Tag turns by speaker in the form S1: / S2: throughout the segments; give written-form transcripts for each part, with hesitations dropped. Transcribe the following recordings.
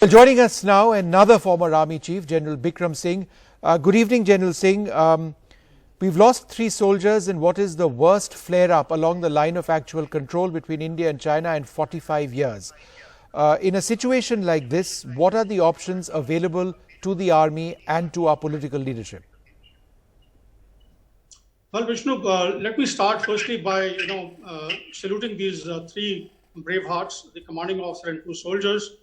S1: Well, joining us now, another former Army Chief, General Bikram Singh. Good evening, General Singh. We've lost 3 soldiers in what is the worst flare-up along the line of actual control between India and China in 45 years. In a situation like this, what are the options available to the Army and to our political leadership?
S2: Well, Vishnu, let me start firstly by saluting these 3 brave hearts, the commanding officer and 2 soldiers,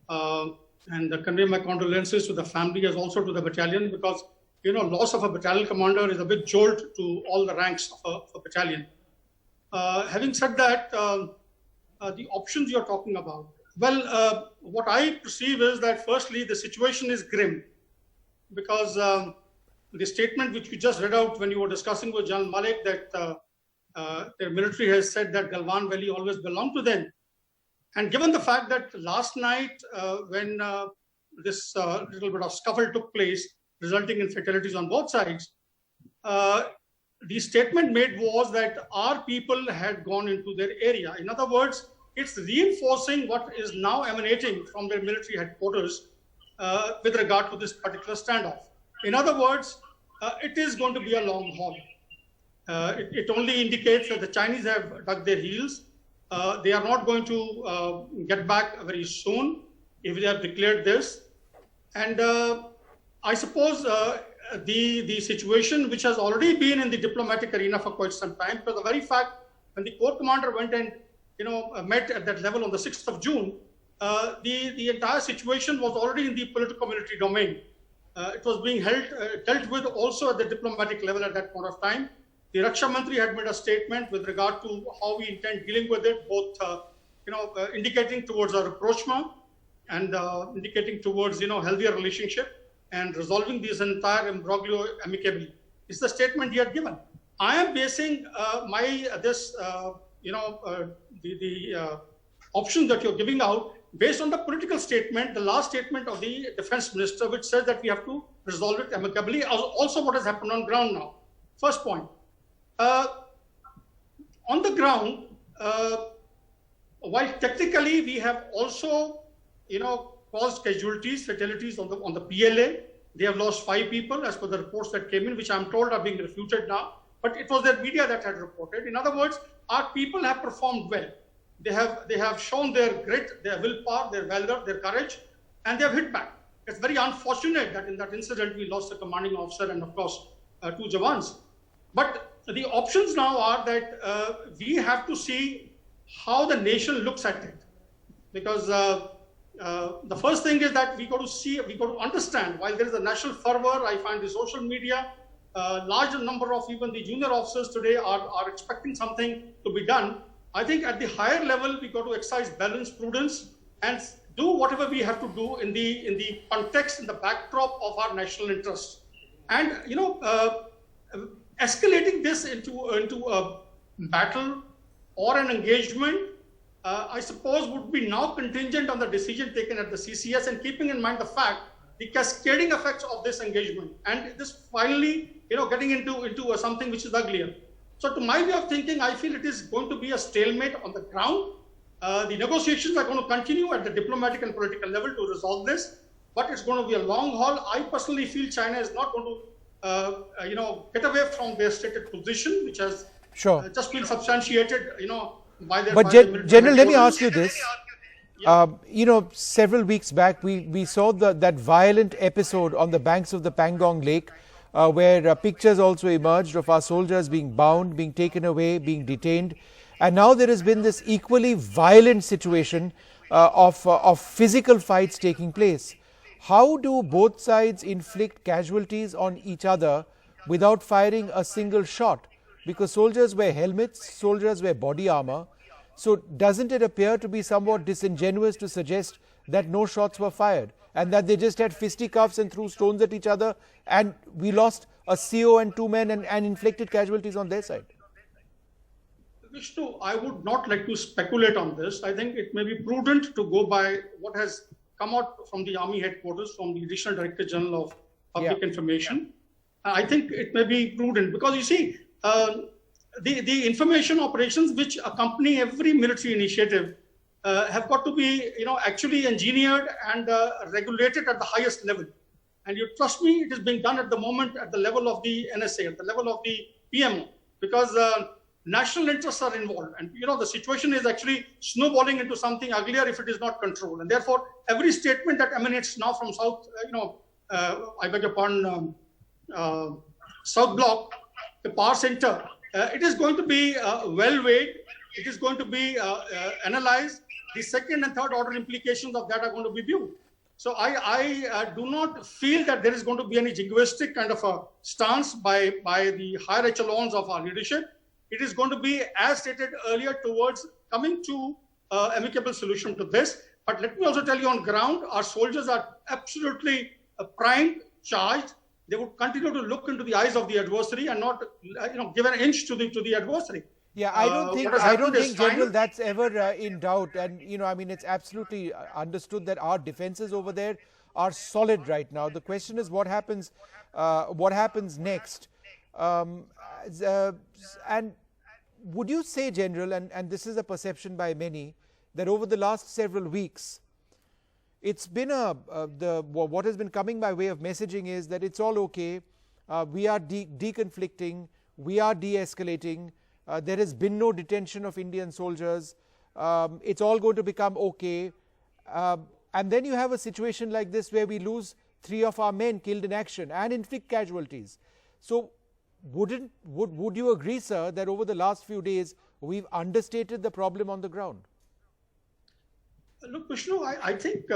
S2: and convey my condolences to the family as also to the battalion, because loss of a battalion commander is a big jolt to all the ranks of a battalion. Having said that, the options you're talking about, well, what I perceive is that firstly the situation is grim, because the statement which you just read out when you were discussing with General Malik that their military has said that Galwan Valley always belonged to them. And given the fact that last night when this little bit of scuffle took place, resulting in fatalities on both sides, the statement made was that our people had gone into their area. In other words, it's reinforcing what is now emanating from their military headquarters with regard to this particular standoff. In other words, it is going to be a long haul. It only indicates that the Chinese have dug their heels. They are not going to get back very soon if they have declared this. And I suppose the situation which has already been in the diplomatic arena for quite some time, because the very fact when the corps commander went and met at that level on the 6th of June, the entire situation was already in the political military domain. It was being dealt with also at the diplomatic level at that point of time. The Raksha Mantri had made a statement with regard to how we intend dealing with it, both indicating towards our rapprochement and indicating towards healthier relationship and resolving this entire imbroglio amicably. It's the statement he had given. I am basing the option that you're giving out based on the political statement, the last statement of the defense minister, which says that we have to resolve it amicably. Also, what has happened on ground now. First point. On the ground, while technically we have also, caused casualties, fatalities on the PLA. They have lost 5 people as per the reports that came in, which I'm told are being refuted now. But it was their media that had reported. In other words, our people have performed well. They have shown their grit, their willpower, their valor, their courage, and they have hit back. It's very unfortunate that in that incident we lost a commanding officer and of course 2 Jawans. But the options now are that we have to see how the nation looks at it, because the first thing is that we got to understand, while there is a national fervor, I find the social media, larger number of even the junior officers today are expecting something to be done. I think at the higher level, we got to exercise balance, prudence, and do whatever we have to do in the context, in the backdrop of our national interests. And escalating this into a battle or an engagement, I suppose would be now contingent on the decision taken at the CCS, and keeping in mind the fact, the cascading effects of this engagement, and this finally, getting into something which is uglier. So to my way of thinking, I feel it is going to be a stalemate on the ground. The negotiations are going to continue at the diplomatic and political level to resolve this, but it's going to be a long haul. I personally feel China is not going to get away from their stated position, which has just been substantiated, by their.
S1: But General, let me ask you this. Several weeks back, we saw that violent episode on the banks of the Pangong Lake, where pictures also emerged of our soldiers being bound, being taken away, being detained. And now there has been this equally violent situation of physical fights taking place. How do both sides inflict casualties on each other without firing a single shot? Because soldiers wear helmets, soldiers wear body armor. So doesn't it appear to be somewhat disingenuous to suggest that no shots were fired and that they just had fisticuffs and threw stones at each other, and we lost a CO and 2 men and inflicted casualties on their side?
S2: Vishnu, I would not like to speculate on this. I think it may be prudent to go by what has come out from the Army headquarters, from the Additional Director General of Public Information. I think it may be prudent because, you see, the information operations which accompany every military initiative have got to be, actually engineered and regulated at the highest level. And you trust me, it is being done at the moment at the level of the NSA, at the level of the PMO, because national interests are involved. And, the situation is actually snowballing into something uglier if it is not controlled. And therefore, every statement that emanates now from South, I beg your pardon, South Block, the power center, it is going to be well weighed. It is going to be analyzed. The second and third order implications of that are going to be viewed. So I do not feel that there is going to be any jingoistic kind of a stance by the higher echelons of our leadership. It is going to be, as stated earlier, towards coming to amicable solution to this. But let me also tell you, on ground, our soldiers are absolutely primed, charged. They would continue to look into the eyes of the adversary and not, give an inch to the adversary.
S1: Yeah, I don't think, General, that's ever in doubt. And, it's absolutely understood that our defenses over there are solid right now. The question is what happens next. And would you say, General, and this is a perception by many, that over the last several weeks, it's been what has been coming by way of messaging is that it's all okay, we are deconflicting, we are de-escalating, there has been no detention of Indian soldiers, it's all going to become okay, and then you have a situation like this where we lose 3 of our men killed in action and inflict casualties. So would you agree, sir, that over the last few days we've understated the problem on the ground?
S2: Look, Vishnu, I think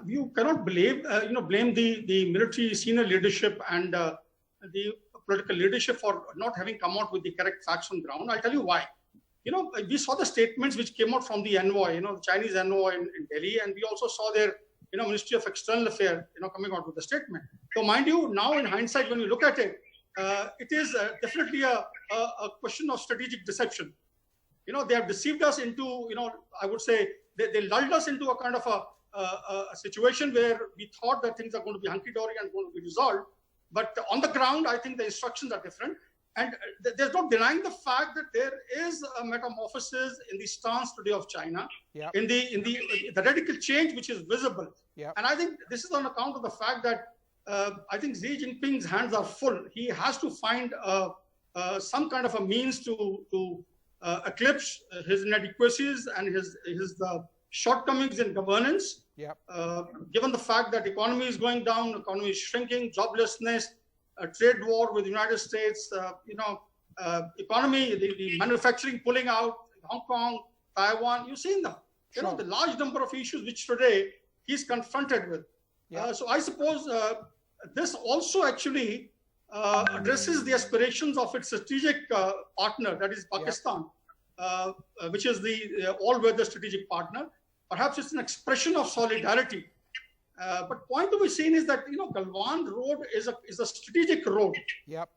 S2: you cannot blame the military senior leadership and the political leadership for not having come out with the correct facts on ground. I'll tell you why. We saw the statements which came out from the envoy, the Chinese envoy in Delhi, and we also saw their, Ministry of External Affairs, coming out with the statement. So, mind you, now in hindsight, when you look at it, it is definitely a question of strategic deception. They have deceived us into, I would say, they lulled us into a kind of a situation where we thought that things are going to be hunky-dory and going to be resolved. But on the ground, I think the instructions are different. And there's no denying the fact that there is a metamorphosis in the stance today of China, in the radical change which is visible. And I think this is on account of the fact that I think Xi Jinping's hands are full. He has to find some kind of a means to eclipse his inadequacies and his shortcomings in governance. Given the fact that economy is going down, economy is shrinking, joblessness, a trade war with the United States, economy, the manufacturing pulling out, Hong Kong, Taiwan, you've seen them. The large number of issues which today he's confronted with. So I suppose this also actually addresses the aspirations of its strategic partner, that is Pakistan, which is the all-weather strategic partner. Perhaps it's an expression of solidarity. But point to be seen is that Galwan Road is a strategic road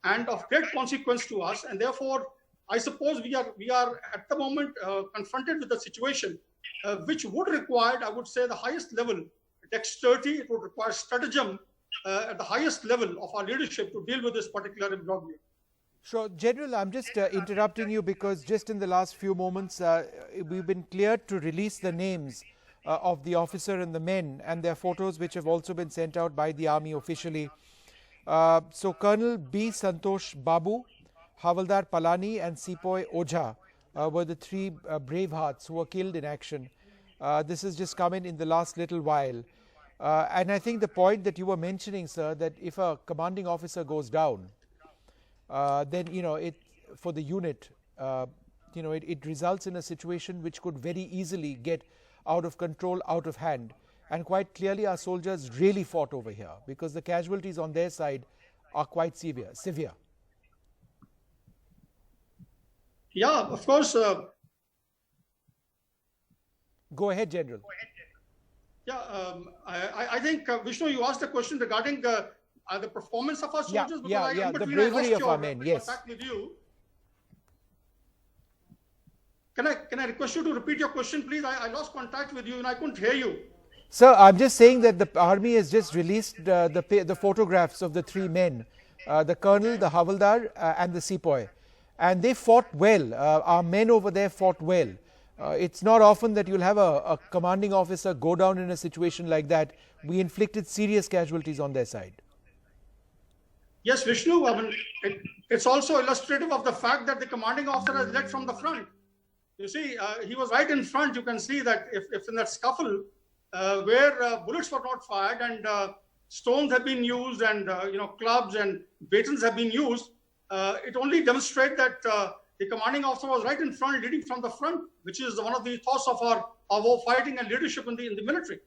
S2: and of great consequence to us, and therefore I suppose we are at the moment confronted with a situation which would require, I would say, the highest level dexterity. It would require stratagem at the highest level of our leadership to deal with this particular imbroglio.
S1: Sure. General, I'm just interrupting you because just in the last few moments, we've been cleared to release the names of the officer and the men and their photos, which have also been sent out by the army officially. So Colonel B. Santosh Babu, Havaldar Palani and Sepoy Ojha were the 3 bravehearts who were killed in action. This has just come in the last little while. And I think the point that you were mentioning, sir, that if a commanding officer goes down, then, for the unit, it results in a situation which could very easily get out of control, out of hand. And quite clearly, our soldiers really fought over here because the casualties on their side are quite severe.
S2: Yeah, of course.
S1: Go ahead, General.
S2: Yeah, I think, Vishnu, you asked a question regarding the performance of our soldiers.
S1: The bravery of our men, yes.
S2: With you. Can I request you to repeat your question, please? I lost contact with you and I couldn't hear you.
S1: Sir, I'm just saying that the army has just released the photographs of the 3 men, the colonel, the havaldar and the sepoy. And they fought well. Our men over there fought well. It's not often that you'll have a commanding officer go down in a situation like that. We inflicted serious casualties on their side.
S2: Yes, Vishnu, I mean, it's also illustrative of the fact that the commanding officer has led from the front. You see, he was right in front. You can see that if in that scuffle where bullets were not fired and stones have been used and clubs and batons have been used, it only demonstrates that the commanding officer was right in front, leading from the front, which is one of the thoughts of our fighting and leadership in the military.